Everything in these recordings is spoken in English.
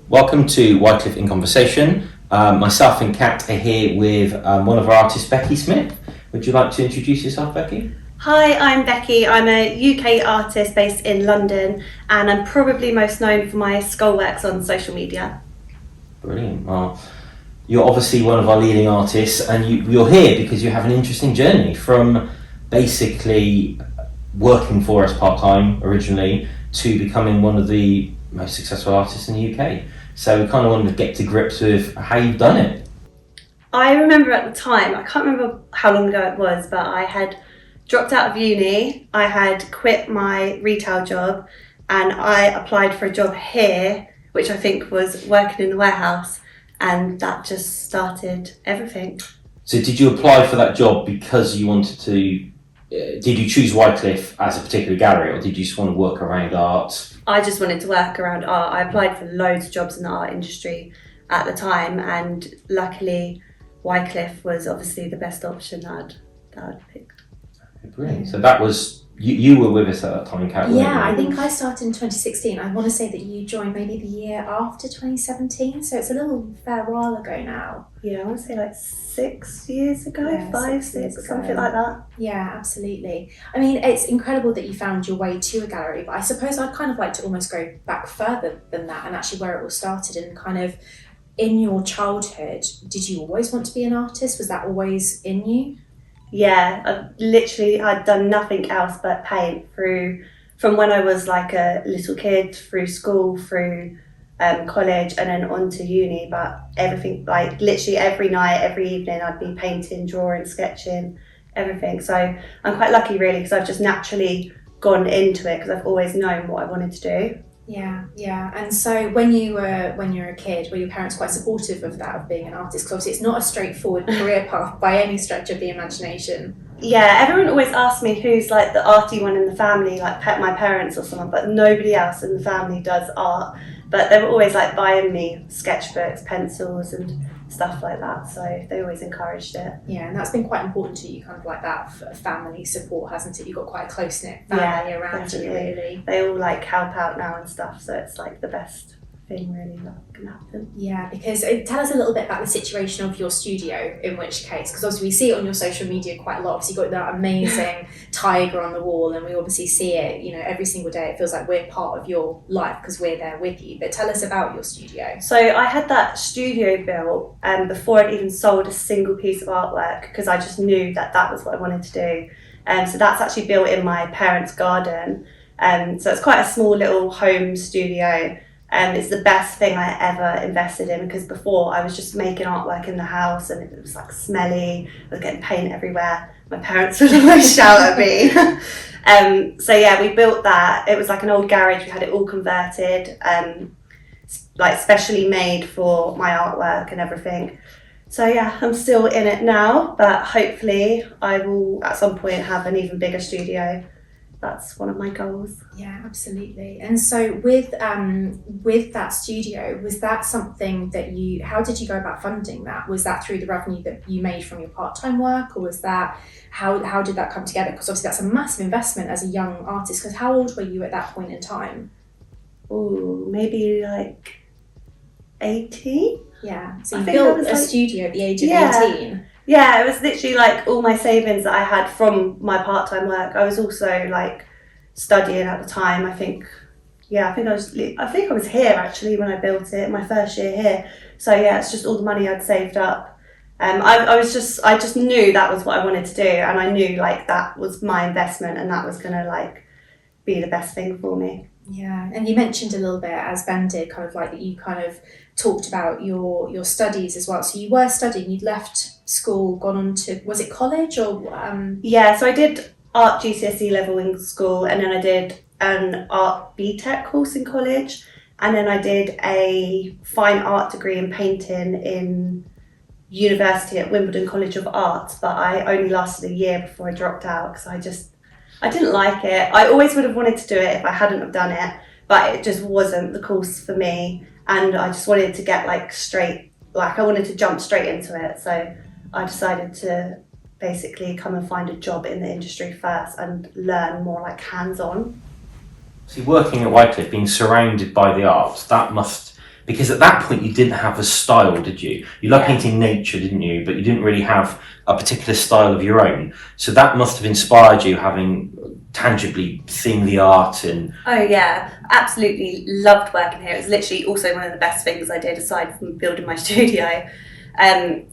Welcome to Wyecliffe in Conversation. Myself and Kat are here with one of our artists, Becky Smith. Would you like to introduce yourself, Becky? Hi, I'm Becky. I'm a UK artist based in London, and I'm probably most known for my skull works on social media. Brilliant. Well, you're obviously one of our leading artists, and you're here because you have an interesting journey from basically working for us part-time originally to becoming one of the most successful artists in the UK. So we kind of wanted to get to grips with how you've done it. I remember at the time, I can't remember how long ago it was, but I had dropped out of uni, I had quit my retail job, and I applied for a job here, which I think was working in the warehouse, and that just started everything. So did you apply for that job because you wanted to, did you choose Wyecliffe as a particular gallery, or did you just want to work around art? I just wanted to work around art. I applied for loads of jobs in the art industry at the time, and luckily Wyecliffe was obviously the best option that I'd picked. Brilliant. So that was, you were with us at that time, Kat? Yeah, I think I started in 2016. I want to say that you joined maybe the year after 2017, so it's a little fair while ago now. Yeah, I want to say like 6 years ago, Yeah, 5, 6 years 6, ago. something like that. Yeah, absolutely. I mean, it's incredible that you found your way to a gallery, but I suppose I'd kind of like to almost go back further than that and actually where it all started and kind of in your childhood. Did you always want to be an artist? Was that always in you? Yeah, I'd done nothing else but paint from when I was like a little kid, through school, through college, and then on to uni. But everything, like literally every night, every evening, I'd be painting, drawing, sketching, everything. So I'm quite lucky really, because I've just naturally gone into it because I've always known what I wanted to do. Yeah. And so when you were a kid, were your parents quite supportive of that, of being an artist? Because obviously it's not a straightforward career path by any stretch of the imagination. Yeah, everyone always asks me who's like the arty one in the family, like my parents or someone, but nobody else in the family does art. But they were always like buying me sketchbooks, pencils and stuff like that, so they always encouraged it. Yeah, and that's been quite important to you, kind of like that family support, hasn't it? You've got quite a close-knit family around you, really. They all like help out now and stuff, so it's like the best thing really that can happen. Yeah, because tell us a little bit about the situation of your studio, in which case, because obviously we see it on your social media quite a lot. Obviously you've got that amazing tiger on the wall, and we obviously see it, every single day. It feels like we're part of your life because we're there with you. But tell us about your studio. So I had that studio built before I'd even sold a single piece of artwork, because I just knew that was what I wanted to do. So that's actually built in my parents' garden. So it's quite a small little home studio. It's the best thing I ever invested in, because before I was just making artwork in the house and it was like smelly, I was getting paint everywhere. My parents would always shout at me. So yeah, we built that. It was like an old garage, we had it all converted, like specially made for my artwork and everything. So yeah, I'm still in it now, but hopefully I will at some point have an even bigger studio. That's one of my goals. Yeah, absolutely. And so with that studio, was that something that how did you go about funding that? Was that through the revenue that you made from your part-time work, or was that, how did that come together? Because obviously that's a massive investment as a young artist, because how old were you at that point in time? Ooh, maybe like 18? Yeah, so you built a studio at the age of 18? Yeah, it was literally like all my savings that I had from my part-time work. I was also like studying at the time. I think I was here actually when I built it, my first year here. So yeah, it's just all the money I'd saved up. I just knew that was what I wanted to do, and I knew like that was my investment and that was gonna like be the best thing for me. Yeah, and you mentioned a little bit, as Ben did, kind of like that you kind of talked about your studies as well. So you were studying, you'd left school, gone on to, was it college or? Yeah, so I did art GCSE level in school, and then I did an art BTEC course in college, and then I did a fine art degree in painting in university at Wimbledon College of Art, but I only lasted a year before I dropped out because I didn't like it. I always would have wanted to do it if I hadn't have done it, but it just wasn't the course for me, and I just wanted to get I wanted to jump straight into it, so I decided to basically come and find a job in the industry first and learn more like hands-on. See, working at Wyecliffe, being surrounded by the arts, that must Because at that point you didn't have a style, did you? You loved Yeah. painting nature, didn't you? But you didn't really have a particular style of your own. So that must have inspired you, having tangibly seen the art and... Oh yeah, absolutely loved working here. It was literally also one of the best things I did aside from building my studio.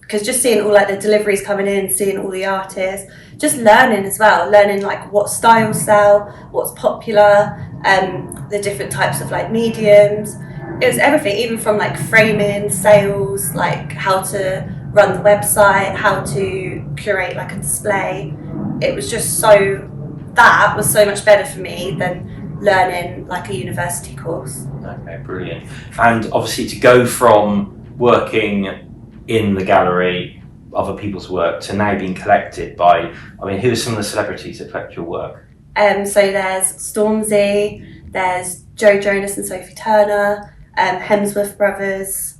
Because just seeing all like the deliveries coming in, seeing all the artists, just learning as well, learning like what styles sell, what's popular, the different types of like mediums. It was everything, even from like framing, sales, like how to run the website, how to curate like a display. It was just that was so much better for me than learning like a university course. Okay, brilliant. And obviously to go from working in the gallery, other people's work, to now being collected by, I mean, who are some of the celebrities that collect your work? So there's Stormzy, there's Joe Jonas and Sophie Turner, Hemsworth brothers.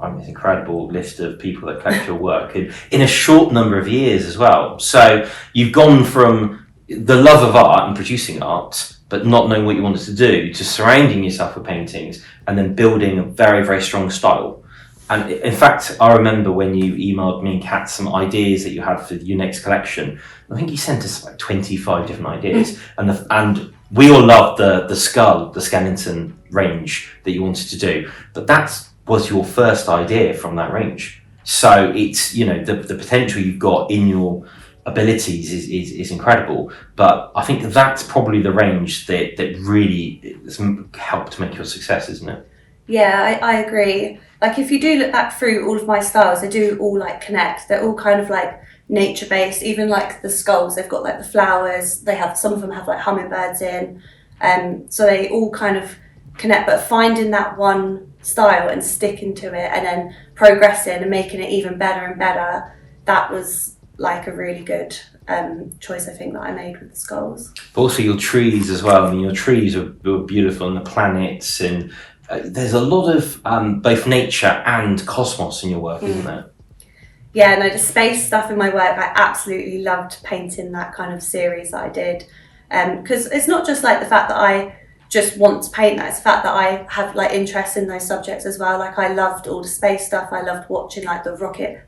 I mean, it's an incredible list of people that collect your work in a short number of years as well. So you've gone from the love of art and producing art, but not knowing what you wanted to do, to surrounding yourself with paintings and then building a very, very strong style. And in fact, I remember when you emailed me and Kat some ideas that you had for your next collection. I think you sent us like 25 different ideas, and we all loved the skull, the skeleton range that you wanted to do. But that was your first idea from that range. So it's, you know, the potential you've got in your abilities is incredible. But I think that's probably the range that really has helped make your success, isn't it? Yeah, I agree. Like if you do look back through all of my styles, they do all like connect. They're all kind of like nature based. Even like the skulls, they've got like the flowers. They have, some of them have like hummingbirds in. So they all kind of connect. But finding that one style and sticking to it, and then progressing and making it even better and better, that was like a really good choice I think that I made with the skulls. But also your trees as well. I mean, your trees were beautiful, and the planets, and there's a lot of both nature and cosmos in your work, isn't there? Yeah, no, the space stuff in my work, I absolutely loved painting that kind of series that I did. Because it's not just like the fact that I just want to paint that, it's the fact that I have like interest in those subjects as well. Like I loved all the space stuff, I loved watching like the rocket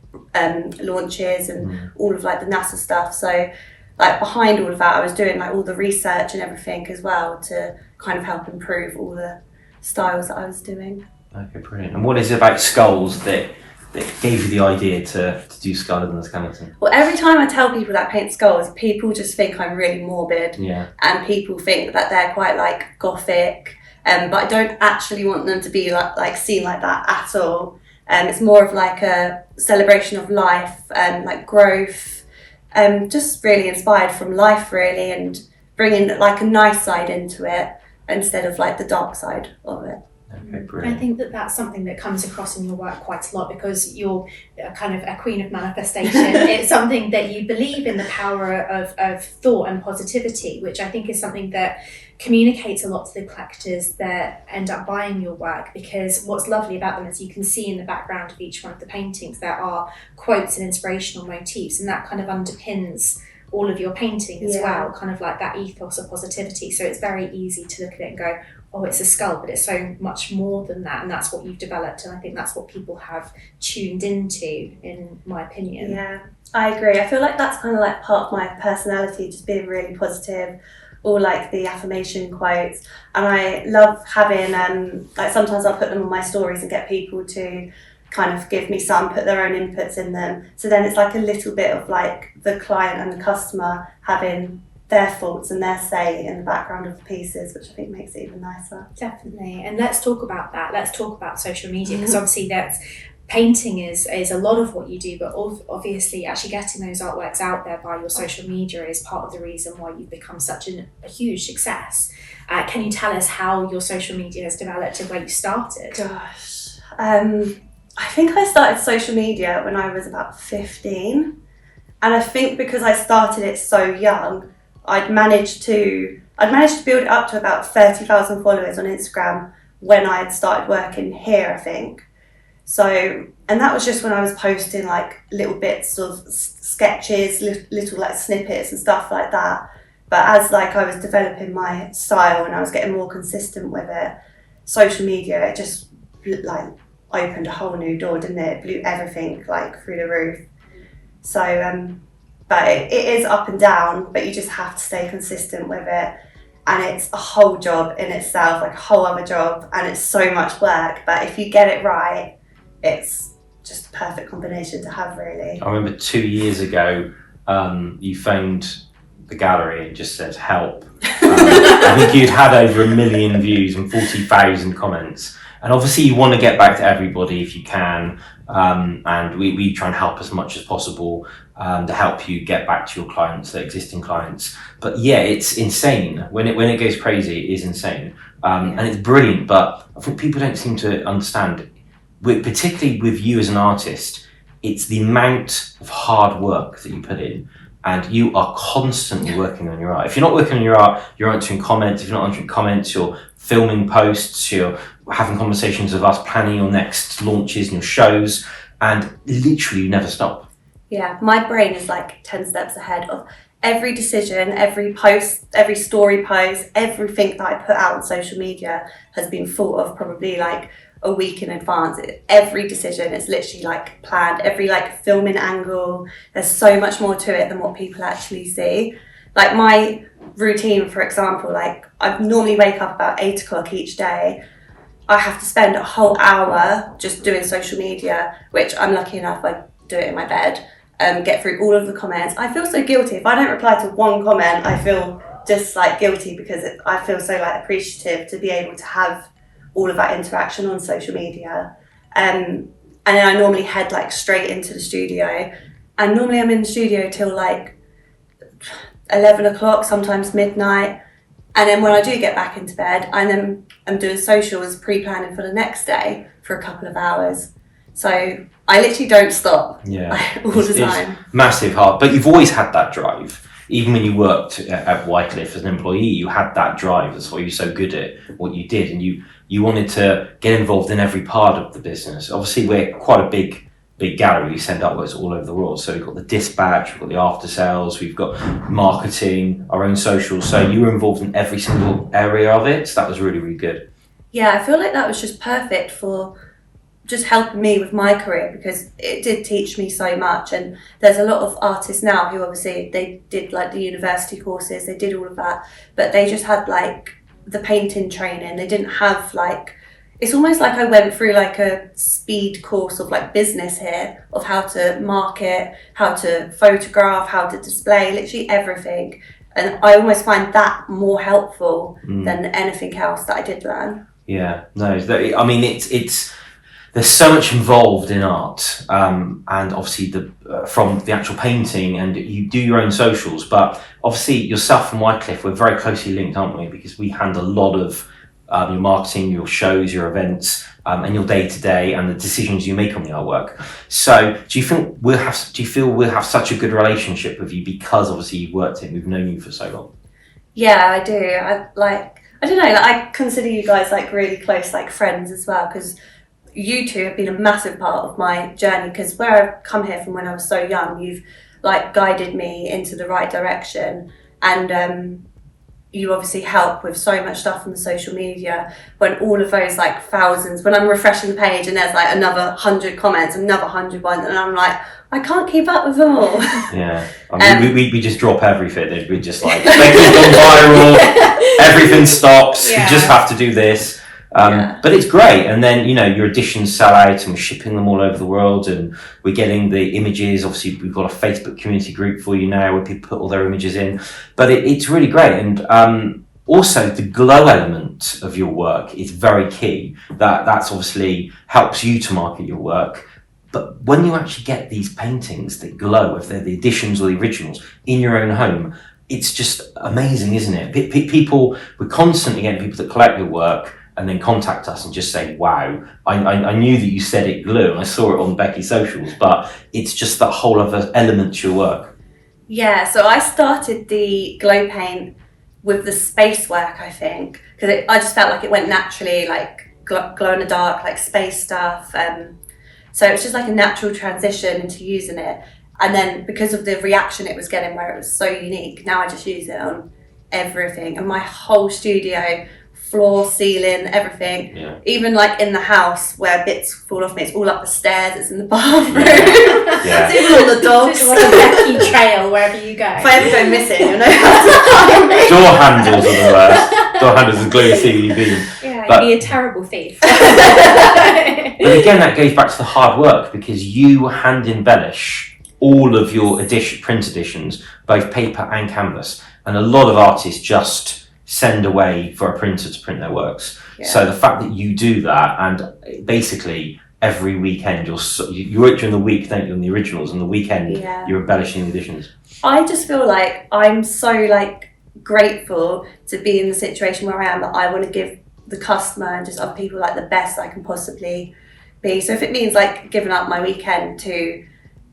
launches and all of like the NASA stuff. So like behind all of that, I was doing like all the research and everything as well to kind of help improve all the styles that I was doing. Okay, brilliant. And what is it about skulls that gave you the idea to do skull and the skeleton? Well, every time I tell people that I paint skulls, people just think I'm really morbid. Yeah. And people think that they're quite like gothic. But I don't actually want them to be like seen like that at all. It's more of like a celebration of life and like growth. Just really inspired from life really, and bringing like a nice side into it instead of like the dark side of it. Okay, brilliant. I think that that's something that comes across in your work quite a lot, because you're kind of a queen of manifestation. It's something that you believe in the power of thought and positivity, which I think is something that communicates a lot to the collectors that end up buying your work, because what's lovely about them is you can see in the background of each one of the paintings there are quotes and inspirational motifs, and that kind of underpins all of your painting as well, kind of like that ethos of positivity. So it's very easy to look at it and go, oh, it's a skull, but it's so much more than that, and that's what you've developed, and I think that's what people have tuned into, in my opinion. Yeah, I agree. I feel like that's kind of like part of my personality, just being really positive, or like the affirmation quotes. And I love having like sometimes I'll put them on my stories and get people to kind of give me some, put their own inputs in them. So then it's like a little bit of like the client and the customer having their thoughts and their say in the background of the pieces, which I think makes it even nicer. Definitely. And let's talk about that. Let's talk about social media, because obviously that's painting is a lot of what you do, but obviously actually getting those artworks out there by your social media is part of the reason why you've become such a huge success. Can you tell us how your social media has developed and where you started? Gosh, I think I started social media when I was about 15, and I think because I started it so young, I'd managed to build it up to about 30,000 followers on Instagram when I had started working here, I think. So, and that was just when I was posting like little bits of sketches, little like snippets and stuff like that. But as like I was developing my style and I was getting more consistent with it, social media, it just like opened a whole new door, didn't it? It blew everything like through the roof. So but it is up and down, but you just have to stay consistent with it. And it's a whole job in itself, like a whole other job, and it's so much work. But if you get it right, it's just a perfect combination to have, really. I remember 2 years ago, you phoned the gallery and just said help. I think you'd had over 1 million views and 40,000 comments. And obviously you want to get back to everybody if you can, and we try and help as much as possible to help you get back to your clients, the existing clients. But yeah, it's insane. When it goes crazy, it is insane. And it's brilliant, but I think people don't seem to understand, particularly with you as an artist, it's the amount of hard work that you put in. And you are constantly working on your art. If you're not working on your art, you're answering comments. If you're not answering comments, you're filming posts, you're having conversations with us, planning your next launches and your shows, and literally you never stop. Yeah, my brain is like 10 steps ahead of every decision, every post, every story post, everything that I put out on social media has been thought of probably like a week in advance. Every decision is literally like planned, every like filming angle. There's so much more to it than what people actually see. Like my routine, for example, like I normally wake up about 8 o'clock each day. I have to spend a whole hour just doing social media, which I'm lucky enough I do it in my bed, get through all of the comments. I feel so guilty. If I don't reply to one comment, I feel just like guilty because I feel so like appreciative to be able to have all of that interaction on social media. And then I normally head like straight into the studio, and normally I'm in the studio till like 11 o'clock, sometimes midnight. And then when I do get back into bed, I'm doing socials, pre-planning for the next day for a couple of hours. So I literally don't stop all the time. It's massive hard, but you've always had that drive. Even when you worked at Wyecliffe as an employee, you had that drive. That's why you're so good at what you did, and you wanted to get involved in every part of the business. Obviously, we're quite a big gallery. We send artworks all over the world. So we've got the dispatch, we've got the after sales, we've got marketing, our own socials. So you were involved in every single area of it. So that was really, really good. Yeah, I feel like that was just perfect for just helping me with my career, because it did teach me so much. And there's a lot of artists now who obviously they did like the university courses, they did all of that, but they just had like the painting training. They didn't have like, it's almost like I went through like a speed course of like business here, of how to market, how to photograph, how to display, literally everything. And I almost find that more helpful than anything else that I did learn. Yeah, no, I mean, it's there's so much involved in art, and obviously from the actual painting, and you do your own socials, but obviously yourself and Wyecliffe, we're very closely linked, aren't we? Because we handle a lot of your marketing, your shows, your events, and your day-to-day, and the decisions you make on the artwork. So do you feel we'll have such a good relationship with you because obviously you've worked it, we've known you for so long? Yeah, I do. I don't know, like, I consider you guys like really close, like friends as well, because you two have been a massive part of my journey, because where I've come here from when I was so young, you've like guided me into the right direction, and you obviously help with so much stuff on the social media. When all of those like thousands, when I'm refreshing the page and there's like another 100 comments, another 100 ones, and I'm like, I can't keep up with them all. Yeah, I mean, we just drop everything. We just like, Becky's gone viral, everything stops, Yeah. We just have to do this. But it's great, and then your editions sell out, and we're shipping them all over the world, and we're getting the images. Obviously, we've got a Facebook community group for you now where people put all their images in. But it's really great, and also the glow element of your work is very key. That's obviously helps you to market your work. But when you actually get these paintings that glow, if they're the editions or the originals, in your own home, it's just amazing, isn't it? We're constantly getting people that collect your work and then contact us and just say, wow, I knew that you said it glue, and I saw it on Becky's socials, but it's just that whole other element to your work. Yeah, so I started the glow paint with the space work, I think, because I just felt like it went naturally, like glow in the dark, like space stuff. So it was just like a natural transition into using it. And then because of the reaction it was getting, where it was so unique, now I just use it on everything. And my whole studio floor, ceiling, everything. Yeah. Even like in the house where bits fall off me, it's all up the stairs, it's in the bathroom. Yeah. It's even on the dogs. It's like a Becky trail wherever you go. If I ever go missing, you'll know how to find me. Door handles are the worst. Door handles are glue CDB. Yeah, But- you'd be a terrible thief. But again, that goes back to the hard work, because you hand embellish all of your print editions, both paper and canvas. And a lot of artists just send away for a printer to print their works. Yeah. So the fact that you do that, and basically every weekend you work during the week, don't you, on the originals, and the weekend Yeah. you're embellishing the editions. I just feel like I'm so like grateful to be in the situation where I am, that I want to give the customer and just other people like the best I can possibly be. So if it means like giving up my weekend to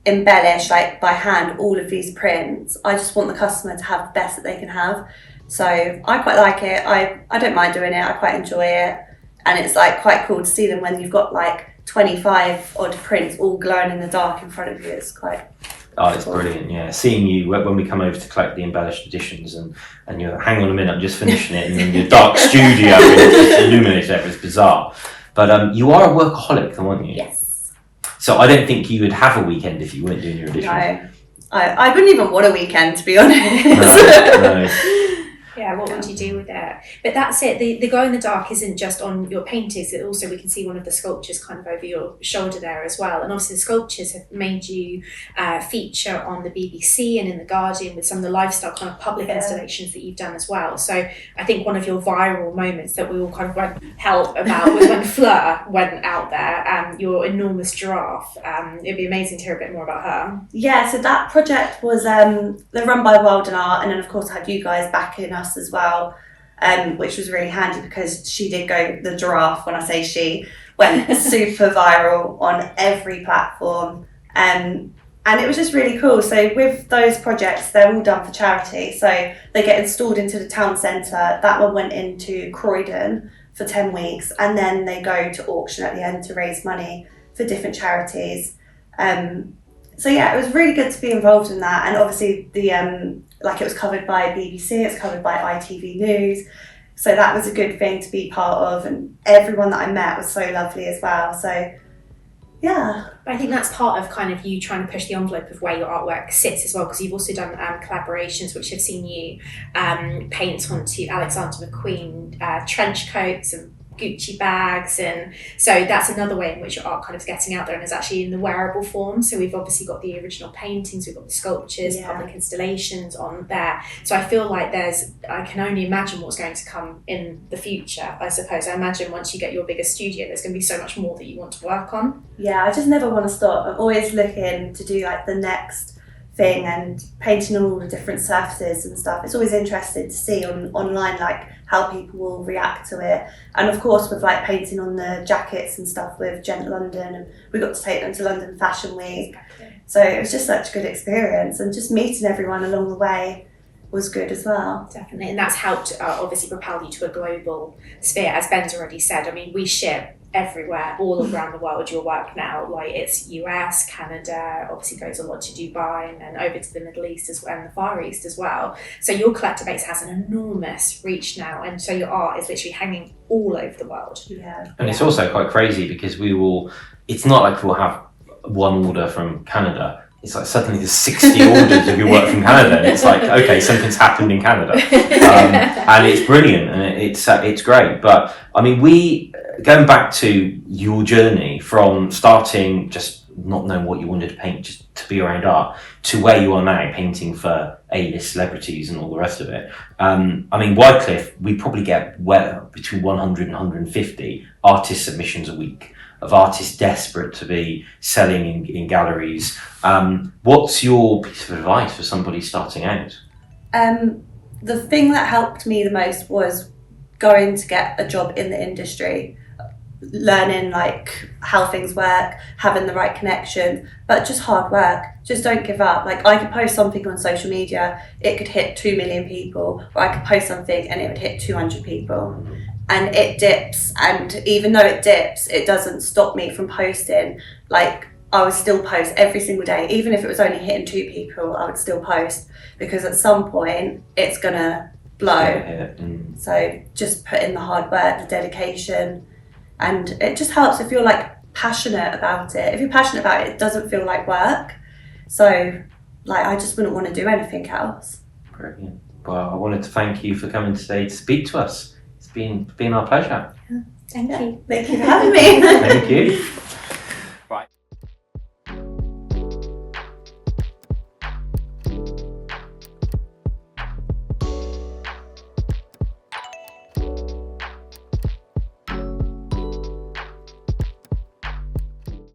embellish like by hand all of these prints, I just want the customer to have the best that they can have. So I quite like it. I don't mind doing it. I quite enjoy it, and it's like quite cool to see them when you've got like 25 odd prints all glowing in the dark in front of you. It's quite Oh, it's brilliant, yeah. Seeing you when we come over to collect the embellished editions, and you're, hang on a minute, I'm just finishing it, and then your dark studio and it's just illuminated it, it's bizarre. But you are a workaholic, aren't you? yes. So I don't think you would have a weekend if you weren't doing your editions. No, I wouldn't even want a weekend, to be honest. No. Yeah, what would you do with it? But that's it. The glow in the dark isn't just on your paintings. It also, we can see one of the sculptures kind of over your shoulder there as well. And obviously the sculptures have made you feature on the BBC and in the Guardian with some of the lifestyle kind of public installations that you've done as well. So I think one of your viral moments that we all kind of went help about was when Fleur went out there, your enormous giraffe. It'd be amazing to hear a bit more about her. Yeah, so that project was they're run by Wild and Art, and then of course I had you guys backing us as well, which was really handy because she did go, the giraffe, when I say she, went super viral on every platform, and it was just really cool. So with those projects, they're all done for charity, so they get installed into the town centre. That one went into Croydon for 10 weeks, and then they go to auction at the end to raise money for different charities. So yeah, it was really good to be involved in that, and obviously the like it was covered by BBC, it's covered by ITV News, so that was a good thing to be part of, and everyone that I met was so lovely as well. So yeah. But I think that's part of kind of you trying to push the envelope of where your artwork sits as well, because you've also done collaborations which have seen you paint onto Alexander McQueen trench coats and Gucci bags, and so that's another way in which your art kind of is getting out there and is actually in the wearable form. So we've obviously got the original paintings, we've got the sculptures, public installations on there. So I feel like I can only imagine what's going to come in the future, I suppose. I imagine once you get your bigger studio, there's going to be so much more that you want to work on. Yeah, I just never want to stop. I'm always looking to do like the next thing and painting on all the different surfaces and stuff. It's always interesting to see online like how people will react to it, and of course with like painting on the jackets and stuff with Gent London, and we got to take them to London Fashion Week, so it was just such a good experience, and just meeting everyone along the way was good as well. Definitely, and that's helped obviously propel you to a global sphere, as Ben's already said. I mean, we ship everywhere, all around the world, your work now, like it's US, Canada, obviously goes a lot to Dubai, and then over to the Middle East as well, and the Far East as well. So your collector base has an enormous reach now, and so your art is literally hanging all over the world. Yeah. And it's also quite crazy because it's not like we'll have one order from Canada. It's like suddenly there's 60 orders of your work from Canada, and it's like, okay, something's happened in Canada, and it's brilliant, and it's great. But I mean, going back to your journey from starting just not knowing what you wanted to paint, just to be around art, to where you are now, painting for A-list celebrities and all the rest of it. I mean, Wyecliffe, we probably get between 100 and 150 artist submissions a week, of artists desperate to be selling in galleries. What's your piece of advice for somebody starting out? The thing that helped me the most was going to get a job in the industry, learning like how things work, having the right connections, but just hard work. Just don't give up. Like I could post something on social media, it could hit 2 million people, or I could post something and it would hit 200 people. And it dips, and even though it dips, it doesn't stop me from posting. Like I would still post every single day, even if it was only hitting 2 people, I would still post, because at some point it's gonna blow. Yeah. So just put in the hard work, the dedication, and it just helps if you're like passionate about it. If you're passionate about it, it doesn't feel like work. So like I just wouldn't want to do anything else. Brilliant. Well, I wanted to thank you for coming today to speak to us. It's been our pleasure. Thank you. Thank you for having me. Thank you.